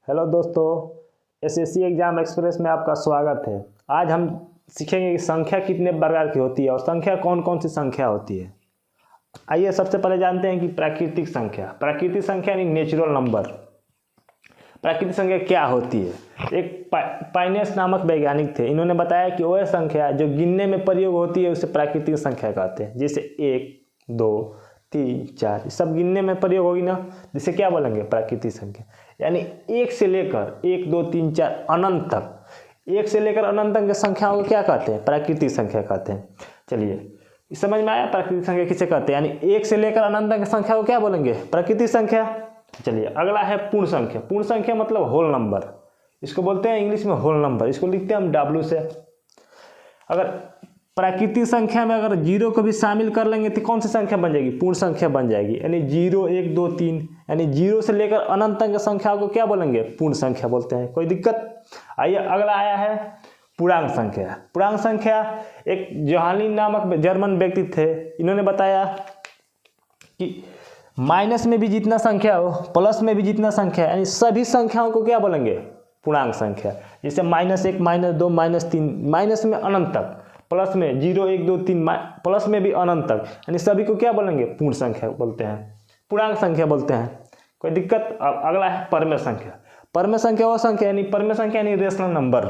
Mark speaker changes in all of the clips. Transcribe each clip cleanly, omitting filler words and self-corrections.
Speaker 1: Hello दोस्तों, SSC exam express में आपका स्वागत है। आज हम सीखेंगे कि संख्या कितने प्रकार की होती है और संख्या कौन कौन सी संख्या होती है। आइए सबसे पहले जानते हैं कि प्राकृतिक संख्या यानी नेचुरल नंबर। प्राकृतिक संख्या क्या होती है। एक पाइनेस नामक वैज्ञानिक थे, इन्होंने बताया कि वह संख्या जो गिनने में प्रयोग होती है उसे प्राकृतिक संख्या कहते हैं। जैसे 1, 2, 3, 4 सब गिनने में प्रयोग होगी ना, जिसे क्या बोलेंगे, प्राकृतिक संख्या। यानी 1 से लेकर 1, 2, 3, 4 अनंत तक, 1 से लेकर अनंत तक की संख्याओं को क्या कहते हैं, प्राकृतिक संख्या कहते हैं। चलिए समझ में आया प्राकृतिक संख्या किसे कहते हैं। यानी 1 से लेकर अनंत तक की संख्या को क्या बोलेंगे, प्राकृतिक संख्या। चलिए अगला है पूर्ण संख्या। पूर्ण संख्या मतलब होल नंबर, इसको बोलते हैं इंग्लिश में होल नंबर। इसको लिखते हैं हम W से। अगर प्राकृतिक संख्या में अगर 0 को भी शामिल कर लेंगे तो कौन सी संख्या बन जाएगी, पूर्ण संख्या बन जाएगी। यानी 0, 1, 2, 3 यानी 0 से लेकर अनंत तक की संख्या को क्या बोलेंगे, पूर्ण संख्या बोलते हैं। कोई दिक्कत। आइए अगला आया है पूर्णांक संख्या। पूर्णांक संख्या एक जोहानी नामक जर्मन व्यक्ति थे, इन्होंने बताया कि माइनस में भी जितना संख्या हो, प्लस में भी जितना संख्या, यानी सभी संख्याओं को क्या बोलेंगे, पूर्णांक संख्या। जैसे -1, -2, -3, माइनस में अनंत तक, प्लस में 0, 1, 2, 3 प्लस में भी अनंत तक, यानी सभी को क्या बोलेंगे, पूर्ण संख्या बोलते हैं, पूर्णांक संख्या बोलते हैं। कोई दिक्कत। अब अगला है परमेय संख्या। परमेय संख्या वह संख्या यानी रेशनल नंबर।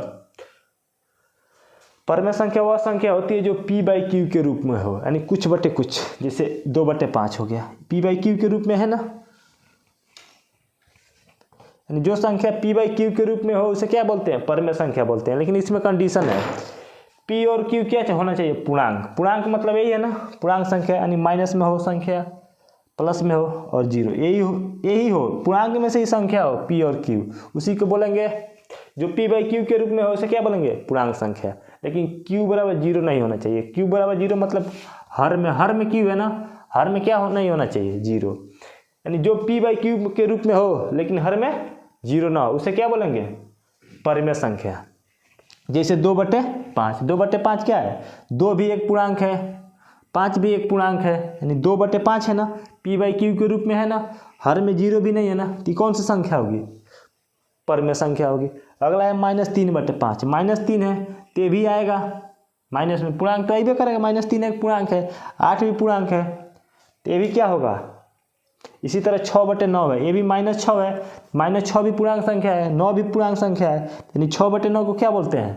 Speaker 1: परमेय संख्या वह संख्या होती है जो P/Q के रूप में हो, यानी कुछ बटे कुछ। जैसे 2/5 हो गया, P/Q के रूप में है ना। यानी जो संख्या P/Q के रूप में हो उसे क्या बोलते हैं, परमेय संख्या बोलते हैं। लेकिन इसमें कंडीशन है, P और Q क्या होना चाहिए, पूर्णांक। पूर्णांक मतलब यही है ना, पूर्णांक संख्या यानी माइनस में हो संख्या, प्लस में हो और 0, यही हो पूर्णांक में से ही संख्या हो P और Q, उसी को बोलेंगे। जो P/Q के रूप में हो उसे क्या बोलेंगे, पूर्णांक संख्या। लेकिन Q बराबर 0 नहीं होना चाहिए। Q बराबर 0 मतलब हर में Q है ना, हर में क्या नहीं होना चाहिए, 0। यानी जो P/Q के रूप में हो लेकिन हर में 0 ना हो उसे क्या बोलेंगे, परमेय संख्या। जैसे 2/5, 2/5 क्या है, 2 भी एक पूर्णांक है, 5 भी एक पूर्णांक है, यानी 2/5 है ना, P/Q के रूप में है ना, हर में 0 भी नहीं है ना, तो कौन सी संख्या होगी, परमेय संख्या होगी। अगला है -3/5। -3 है तो भी आएगा, माइनस में पूर्णांक तो आइबे करेगा, -3 एक पूर्णांक है, 8 भी पूर्णांक है, तो ये भी क्या होगा। इसी तरह 6/9 है, ये भी -6 है, -6 भी पूर्णांक संख्या है, 9 भी पूर्णांक संख्या है, यानी 6/9 को क्या बोलते हैं,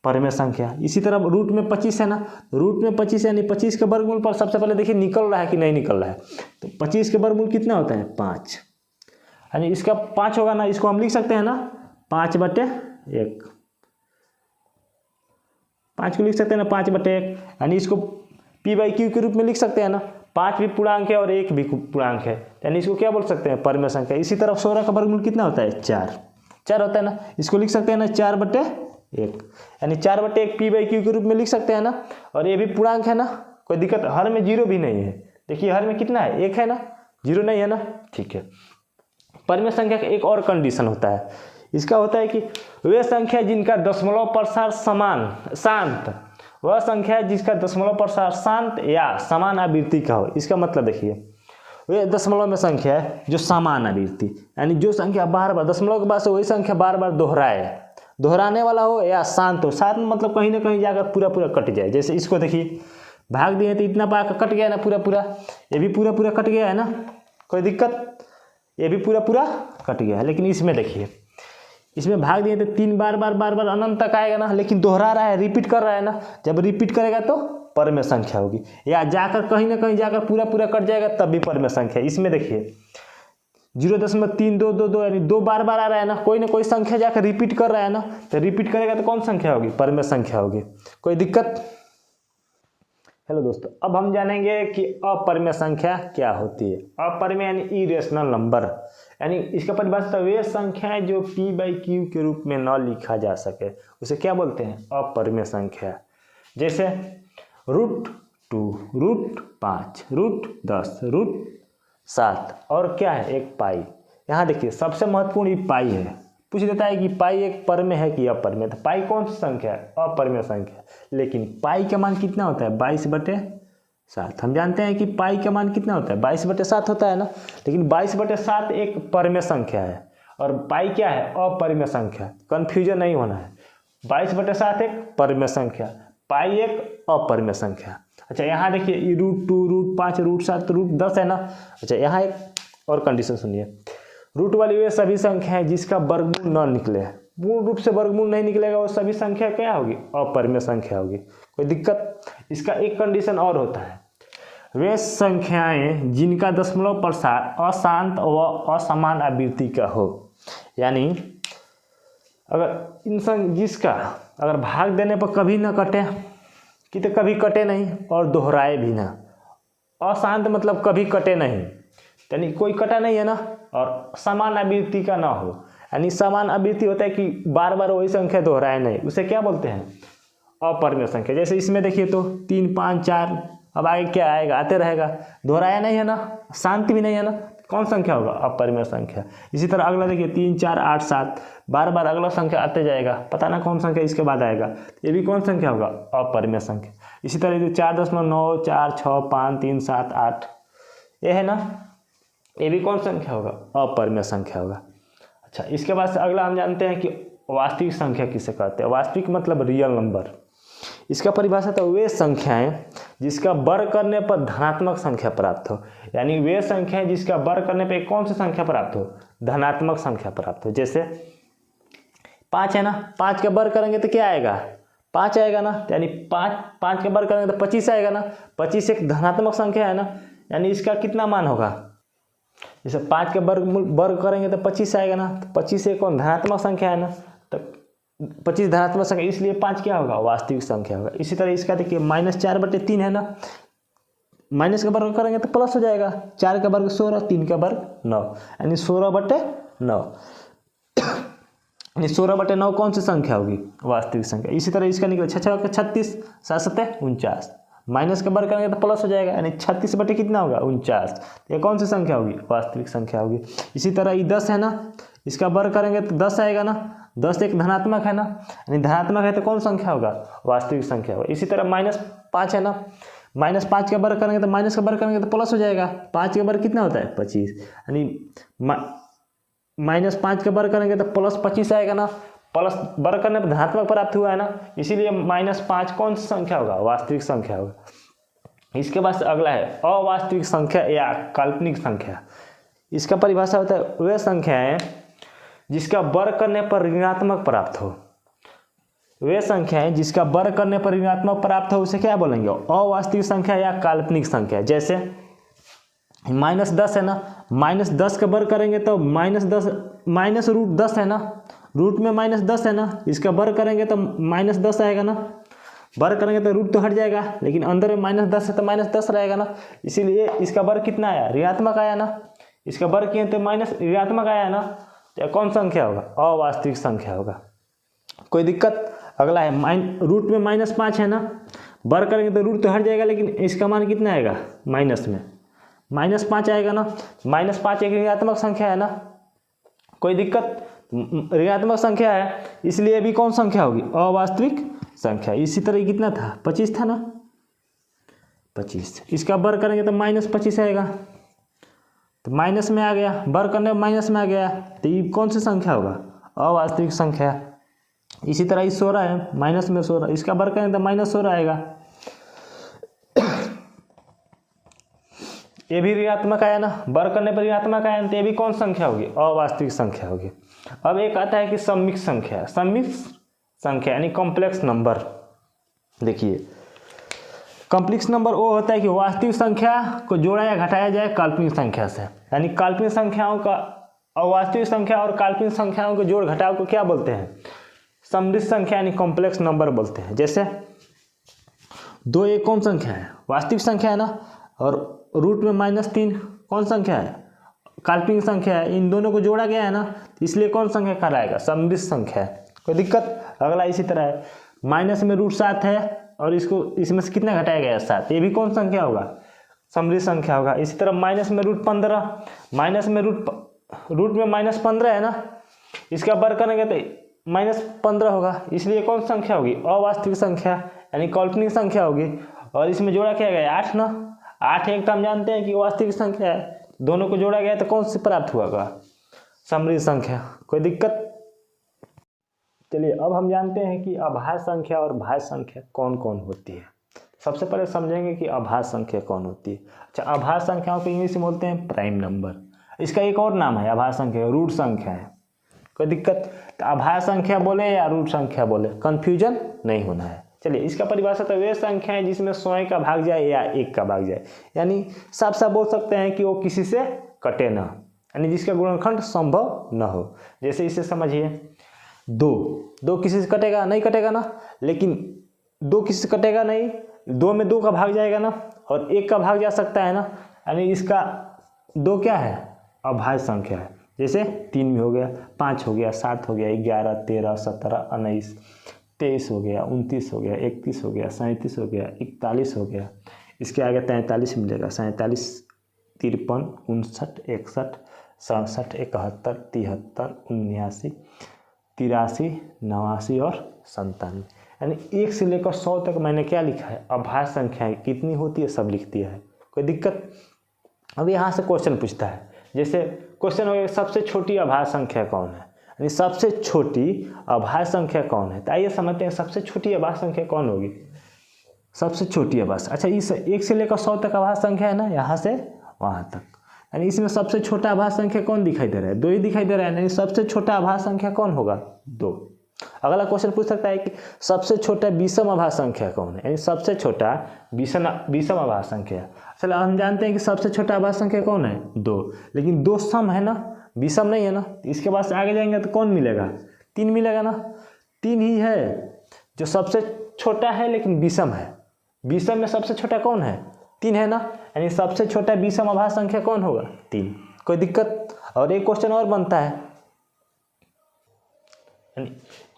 Speaker 1: परमेय संख्या। इसी तरह रूट में 25 है ना, रूट में 25 यानी 25 के वर्गमूल पर सबसे पहले देखिए निकल रहा है कि नहीं निकल रहा है। तो 25 के वर्गमूल कितना होता है, 5, यानी इसका 5 होगा ना, इसको हम लिख सकते हैं ना 5/1, 5 को लिख सकते हैं ना 5/1, यानी इसको P/Q के रूप में लिख सकते हैं ना। 5 भी पूर्णांक है और 1 भी पूर्णांक है, यानी इसको क्या बोल सकते हैं, परमेय संख्या। इसी तरह 16 का वर्गमूल कितना होता है, 4 होता है ना, इसको लिख सकते हैं ना 4/1, यानी 4/1 P/Q के रूप में लिख सकते हैं ना। और ये भी पूर्णांक है ना, कोई दिक्कत। हर में 0 भी नहीं है, देखिए हर में कितना है, 1 है ना, 0 नहीं है ना, ठीक है। परमेय संख्या का एक और कंडीशन होता है, इसका होता है कि वे संख्या जिनका दशमलव प्रसार शांत, वह संख्या जिसका दशमलव प्रसार शांत या समान आवृत्ति का हो। इसका मतलब देखिए, वे दशमलव में संख्या है जो समान आवृत्ति, यानी जो संख्या बार बार दशमलव के बाद से वही संख्या बार बार दोहराने वाला हो, या शांत हो। शांत मतलब कहीं ना कहीं जाकर पूरा कट जाए। जैसे इसको देखिए, भाग दिए तो इतना पाकर कट गया ना पूरा, ये भी पूरा कट गया है ना, कोई दिक्कत, ये भी पूरा कट गया है। लेकिन इसमें देखिए, इसमें भाग दिए तो 3 बार अनंत तक आएगा ना, लेकिन दोहरा रहा है, रिपीट कर रहा है ना। जब रिपीट करेगा तो परमेय संख्या होगी, या जाकर कहीं ना कहीं जाकर पूरा कट जाएगा तब भी परमेय संख्या। इसमें देखिए 0.322 यानी 2 बार आ रहा है ना, कोई संख्या जाकर रिपीट कर रहा है ना, तो रिपीट करेगा तो कौन संख्या होगी, परमेय संख्या होगी। कोई दिक्कत। हेलो दोस्तों, अब हम जानेंगे कि अपरमेय संख्या क्या होती है। अपरमेय यानी इरेशनल नंबर, यानी इसका परिभाषा वे संख्याएं जो P/Q के रूप में न लिखा जा सके उसे क्या बोलते हैं, अपरमेय संख्या। जैसे √2, √5, √10, √7 और क्या है, एक पाई। यहाँ देखिए सबसे महत्वपूर्ण ये पाई है। पूछ देता है कि पाई एक परमेय है कि अपरमेय, तो पाई कौन सी संख्या है, अपरमेय संख्या। लेकिन पाई का मान कितना होता है, 22/7। हम जानते हैं कि पाई का मान कितना होता है, 22/7 होता है ना। लेकिन 22/7 एक परमेय संख्या है और पाई क्या है, अपरिमेय संख्या, कन्फ्यूजन नहीं होना है। 22/7 एक परिमेय संख्या, पाई एक अपरिमेय संख्या। अच्छा यहाँ देखिए √2, √5, √7, √10 है ना। अच्छा यहाँ एक और कंडीशन सुनिए, रूट वाली वे सभी संख्या है जिसका वर्गमूल न निकले, मूल रूप से वर्गमूल नहीं निकलेगा, वो सभी संख्या क्या होगी, अपरिमेय संख्या होगी। कोई दिक्कत? इसका एक कंडीशन और होता है, वे संख्याएं जिनका दशमलव प्रसार अशांत व असमान आवृत्ति का हो, यानी अगर जिसका अगर भाग देने पर कभी न कटे, कि तो कभी कटे नहीं और दोहराए भी ना, अशांत मतलब कभी कटे नहीं, यानी कोई कटा नहीं है ना, और समान आवृत्ति का ना हो, यानी समान आवृत्ति होता है कि बार बार वही संख्या दोहराए नहीं, उसे क्या बोलते हैं, अपरिमेय संख्या। जैसे इसमें देखिए तो 3, 5, 4, अब आगे क्या आएगा, आते रहेगा, दोहराया नहीं है ना, शांति भी नहीं है ना, कौन संख्या होगा, अपरिमेय संख्या। इसी तरह अगला देखिए 3, 4, 8, 7, बार बार अगला संख्या आते जाएगा, पता ना कौन संख्या इसके बाद आएगा, ये भी कौन संख्या होगा, अपरिमेय संख्या। इसी तरह 4.9, 4, 6, 5, 3, 7, 8, ये है ना, ये भी कौन संख्या होगा, अपरिमेय संख्या होगा। अच्छा इसके बाद से अगला हम जानते हैं कि वास्तविक संख्या किसे कहते हैं। वास्तविक मतलब रियल नंबर। इसका परिभाषा तो वे संख्याएं जिसका वर्ग करने पर धनात्मक संख्या प्राप्त हो, यानी वे संख्याएं जिसका वर्ग करने पर कौन सी संख्या प्राप्त हो, धनात्मक संख्या प्राप्त हो। जैसे 5 है ना, 5 का वर्ग करेंगे तो क्या आएगा, 5 आएगा ना, यानी 5 का वर्ग करेंगे तो 25 आएगा ना, 25 एक धनात्मक संख्या है ना, यानी इसका कितना मान होगा, जैसे 5 का वर्ग करेंगे तो 25 आएगा ना, तो 25 एक कौन धनात्मक संख्या है ना, तो 25 धनात्मक संख्या, इसलिए 5 क्या होगा, वास्तविक संख्या होगा। इसी तरह इसका देखिए -4/3 है ना, माइनस का वर्ग करेंगे तो प्लस हो जाएगा, 4 का वर्ग 16, 3 का वर्ग 9, यानी 16/9, यानी 16/9 कौन सी संख्या होगी, वास्तविक संख्या। इसी तरह इसका निकले 6 36, 7 7 49, माइनस का वर्ग करेंगे तो प्लस हो जाएगा, यानी 36 कितना होगा, 49, ये कौन सी संख्या होगी, वास्तविक संख्या होगी। इसी तरह ये 10 है ना, इसका वर्ग करेंगे तो 10 आएगा ना, 10 एक धनात्मक है ना, यानी धनात्मक है तो कौन संख्या होगा, वास्तविक संख्या होगा। इसी तरह -5 है ना, -5 का वर्ग करेंगे तो माइनस का वर्ग करेंगे तो प्लस हो जाएगा, 5 का वर्ग कितना होता है, 25, यानी -5 का वर्ग करेंगे तो +25 आएगा ना, प्लस वर्ग करने पर धनात्मक प्राप्त हुआ है ना, इसीलिए -5 कौन सी संख्या होगा, वास्तविक संख्या होगा। इसके बाद अगला है अवास्तविक संख्या या काल्पनिक संख्या। इसका परिभाषा होता है वे संख्याएं जिसका वर्ग करने पर ऋणात्मक प्राप्त हो, वे संख्याएं जिसका वर्ग करने पर ऋणात्मक प्राप्त हो उसे क्या बोलेंगे, अवास्तविक संख्या या काल्पनिक संख्या। जैसे -10 है ना, -10 का वर्ग करेंगे तो -√10 है ना, रूट में -10 है ना, इसका वर्ग करेंगे तो -10 आएगा ना, वर्ग करेंगे तो रूट तो हट जाएगा, लेकिन अंदर में -10 है तो -10 रहेगा ना, इसीलिए इसका वर्ग कितना आया, ऋणात्मक आया ना, इसका वर्ग किए तो ऋणात्मक आया ना, तो कौन संख्या होगा, अवास्तविक संख्या होगा। कोई दिक्कत? अगला है रूट में -5 है ना, वर्ग करेंगे तो रूट तो हट जाएगा, लेकिन इसका मान कितना आएगा, माइनस में -5 आएगा ना, -5 एक ऋणात्मक संख्या है ना, कोई दिक्कत, ऋणात्मक संख्या है इसलिए भी कौन संख्या होगी, अवास्तविक संख्या। इसी तरह कितना था, 25 था ना, 25, इसका वर्ग करेंगे तो -25 आएगा, तो माइनस में आ गया, वर्ग करने में माइनस में आ गया, तो ये कौन सी संख्या होगा, अवास्तविक संख्या। इसी तरह ये 16 है, माइनस में 16, इसका वर्ग करेंगे तो -16 आएगा, ये भी ऋणात्मक आया ना, वर्ग करने पर ऋणात्मक आया, तो ये भी कौन संख्या होगी, अवास्तविक संख्या होगी। अब एक आता है कि सम्मिश्र संख्या, सम्मिश्र संख्या यानी कॉम्प्लेक्स नंबर। देखिए कॉम्प्लेक्स नंबर वो होता है कि वास्तविक संख्या को जोड़ा या घटाया जाए काल्पनिक संख्या से, यानी काल्पनिक संख्याओं का अवास्तविक संख्या और काल्पनिक संख्याओं के जोड़ घटाव को क्या बोलते हैं, सम्मिश्र संख्या यानी कॉम्प्लेक्स नंबर बोलते हैं। जैसे 2 एक कौन संख्या है, वास्तविक संख्या है ना, और रूट में -3 कौन संख्या है, काल्पनिक संख्या है, इन दोनों को जोड़ा गया है ना, इसलिए कौन संख्या कहलाएगा, सम्मिश्र संख्या है। कोई दिक्कत? अगला इसी तरह है, माइनस में √7 है और इसमें से कितना घटाया गया, 7, ये भी कौन संख्या होगा, सम्मिश्र संख्या होगा। इसी तरह माइनस में √15, माइनस में रूट में -15 है ना, इसका वर्ग करेंगे तो -15 होगा, इसलिए कौन संख्या होगी, अवास्तविक संख्या यानी काल्पनिक संख्या होगी। और इसमें जोड़ा क्या गया, 8 ना, 8 एक तो हम जानते हैं कि वास्तविक संख्या है, दोनों को जोड़ा गया तो कौन से प्राप्त हुआ, समृद्ध संख्या, कोई दिक्कत? चलिए अब हम जानते हैं कि अभाज्य संख्या और भाज्य संख्या कौन कौन होती है। सबसे पहले समझेंगे कि अभाज्य संख्या कौन होती है। अच्छा, अभाज्य संख्याओं को इंग्लिश में बोलते हैं प्राइम नंबर। इसका एक और नाम है अभाज्य संख्या, रूट संख्या है, कोई दिक्कत? तो अभाज्य संख्या बोले या रूट संख्या बोले, कंफ्यूजन नहीं होना है। चलिए इसका परिभाषा तो वे संख्या है जिसमें 100 का भाग जाए या 1 का भाग जाए, यानी साफ साफ बोल सकते हैं कि वो किसी से कटे ना, यानी जिसका गुणनखंड संभव न हो। जैसे इसे समझिए, दो किसी से कटेगा नहीं, कटेगा ना, लेकिन दो किसी से कटेगा नहीं, दो में 2 का भाग जाएगा ना, और 1 का भाग जा सकता है ना, यानी इसका 2 क्या है, अभाज्य संख्या है। जैसे 3 भी हो गया, 5 हो गया, 7 हो गया, 11, 13, 17, 19, 23 हो गया, 29 हो गया, 31 हो गया, 37 हो गया, 41 हो गया, इसके आगे 43 मिलेगा, 47, 53, 59, 61, 67, 71, 73, 79, 83, 89 और 97, यानी 1 से लेकर 100 तक मैंने क्या लिखा है, अभाज्य संख्याएं कितनी होती है सब लिख दिया है, कोई दिक्कत? अब यहाँ से क्वेश्चन पूछता है, जैसे क्वेश्चन हो गया सबसे छोटी अभाज्य संख्या कौन है, यानी सबसे छोटी अभाज्य संख्या कौन है। तो आइए समझते हैं सबसे छोटी अभाज्य संख्या कौन होगी। सबसे छोटी अभाज्य, अच्छा इस 1 से लेकर 100 तक अभाज्य संख्या है ना, यहाँ से वहाँ तक, यानी इसमें सबसे छोटा अभाज्य संख्या कौन दिखाई दे रहा है, 2 ही दिखाई दे रहा है, यानी सबसे छोटा अभाज्य संख्या कौन होगा, 2। अगला क्वेश्चन पूछ सकता है कि सबसे छोटा विषम अभाज्य संख्या कौन है, यानी सबसे छोटा विषम अभाज्य संख्या। चलो हम जानते हैं कि सबसे छोटा अभाज्य संख्या कौन है, 2, लेकिन 2 सम है ना, विषम नहीं है ना। इसके बाद से आगे जाएंगे तो कौन मिलेगा, 3 मिलेगा ना, 3 ही है जो सबसे छोटा है लेकिन विषम है। विषम में सबसे छोटा कौन है, 3 है ना, यानी सबसे छोटा विषम अभाज्य संख्या कौन होगा, 3, कोई दिक्कत? और एक क्वेश्चन और बनता है, यानी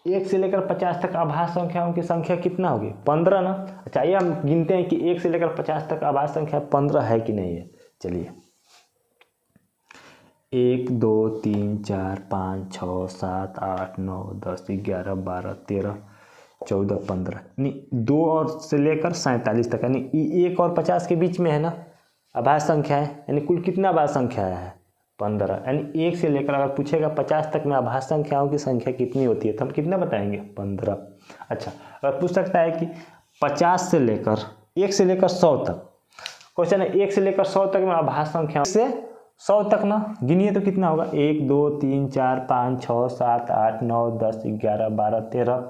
Speaker 1: 1 से लेकर 50 तक अभाज्य संख्याओं की संख्या कितना होगी, 15 ना। अच्छा ये हम गिनते हैं कि 1 से लेकर 50 तक अभाज्य संख्या 15 है कि नहीं है। चलिए 1 2 3 4 5 6 7 8 9 10 11 12 13 14 15, यानी 2 और से लेकर 47 तक, यानी 1 और 50 के बीच में है ना अभाज्य संख्या है, यानी कुल कितना अभाज्य संख्या है, 15, यानी 1 से लेकर अगर पूछेगा 50 तक में अभाज्य संख्याओं की संख्या कितनी होती है तो हम कितना बताएंगे, 15। अच्छा अगर पूछ सकता है कि 50 से लेकर 1 से लेकर 100 तक, क्वेश्चन है 1 से लेकर 100 तक में अभाज्य संख्या से 100 तक ना, गिनिए तो कितना होगा, 1 2 3 4 5 6 7 8 9 10 11 12 13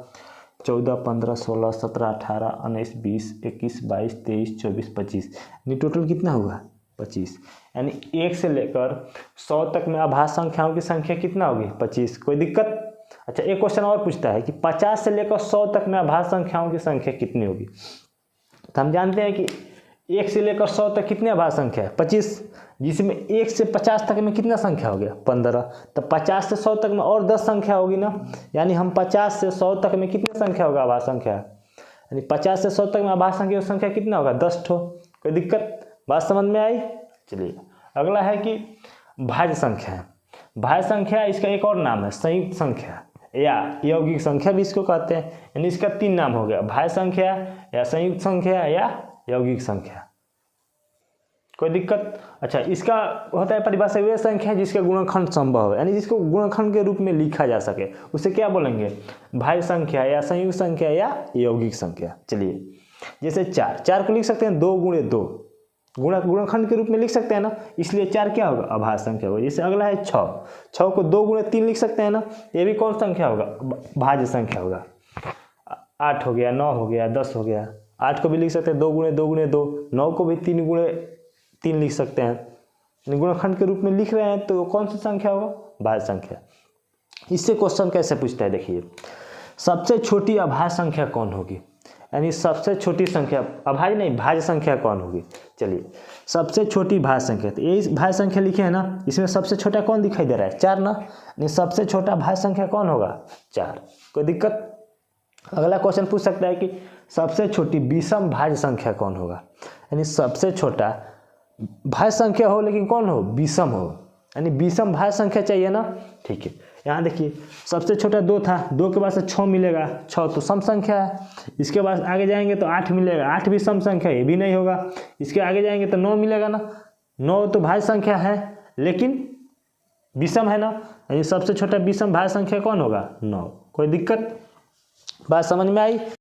Speaker 1: 14 15 16 17 18 19 20 21 22 23 24 25, यानी टोटल कितना होगा, 25, यानी 1 से लेकर 100 तक में अभाज्य संख्याओं की संख्या कितना होगी, 25, कोई दिक्कत? अच्छा एक क्वेश्चन और पूछता है कि 50 से लेकर 100 तक में अभाज्य संख्याओं की संख्या कितनी होगी। तो हम जानते हैं कि 1 से लेकर 100 तक कितनी अभाज्य संख्या है, 25, जिसमें 1 से 50 तक में कितना संख्या हो गया, 15, तो 50 से 100 तक में और 10 संख्या होगी ना, यानी हम 50 से 100 तक में कितनी संख्या होगा अभाज्य संख्या, यानी 50 से 100 तक में अभाज्य संख्या की संख्या कितना होगा, 10 ठो, कोई दिक्कत? बात समझ में आई। चलिए अगला है कि भाज्य संख्या है। भाज्य संख्या इसका एक और नाम है संयुक्त संख्या या यौगिक संख्या भी इसको कहते हैं, यानी इसका 3 नाम हो गया, भाज्य संख्या या संयुक्त संख्या या यौगिक संख्या, कोई दिक्कत? अच्छा इसका होता है परिभाषा वे संख्या जिसका गुणनखंड संभव है, यानी जिसको गुणनखंड के रूप में लिखा जा सके, उसे क्या बोलेंगे, भाज्य संख्या या संयुक्त संख्या या यौगिक संख्या। चलिए जैसे 4 को लिख सकते हैं 2 गुणे 2, गुणनखंड के रूप में लिख सकते हैं ना, इसलिए 4 क्या होगा, अभाज्य संख्या होगा। जैसे अगला है 6 को 2 गुणे 3 लिख सकते हैं ना, ये भी कौन संख्या होगा, भाज्य संख्या होगा। 8 हो गया, 9 हो गया, 10 हो गया, 8 को भी लिख सकते हैं 2 गुणे 2 गुणे 2, 9 को भी 3 गुणे 3 लिख सकते हैं, गुणनखंड के रूप में लिख रहे हैं तो कौन सी संख्या होगा, भाज्य संख्या। इससे क्वेश्चन कैसे पूछता है, देखिए सबसे छोटी अभाज्य संख्या कौन होगी, यानी सबसे छोटी संख्या, अभाज्य नहीं भाज्य संख्या कौन होगी। चलिए सबसे छोटी भाज्य संख्या, तो ये भाज्य संख्या लिखे है ना, इसमें सबसे छोटा कौन दिखाई दे रहा है, 4 ना, यानी सबसे छोटा भाज्य संख्या कौन होगा, 4, कोई दिक्कत? अगला क्वेश्चन पूछ सकता है कि सबसे छोटी विषम भाज्य संख्या कौन होगा, यानी सबसे छोटा भाज्य संख्या हो लेकिन कौन हो, विषम हो, यानी विषम भाज्य संख्या चाहिए ना। ठीक है यहाँ देखिए सबसे छोटा 2 था, 2 के बाद से 6 मिलेगा, 6 तो सम संख्या है, इसके बाद आगे जाएंगे तो 8 मिलेगा, 8 भी सम संख्या है, ये भी नहीं होगा, इसके आगे जाएंगे तो 9 मिलेगा ना, 9 तो भाज्य संख्या है लेकिन विषम है ना, यानी सबसे छोटा विषम भाज्य संख्या कौन होगा? 9। कोई दिक्कत? बात समझ में आई?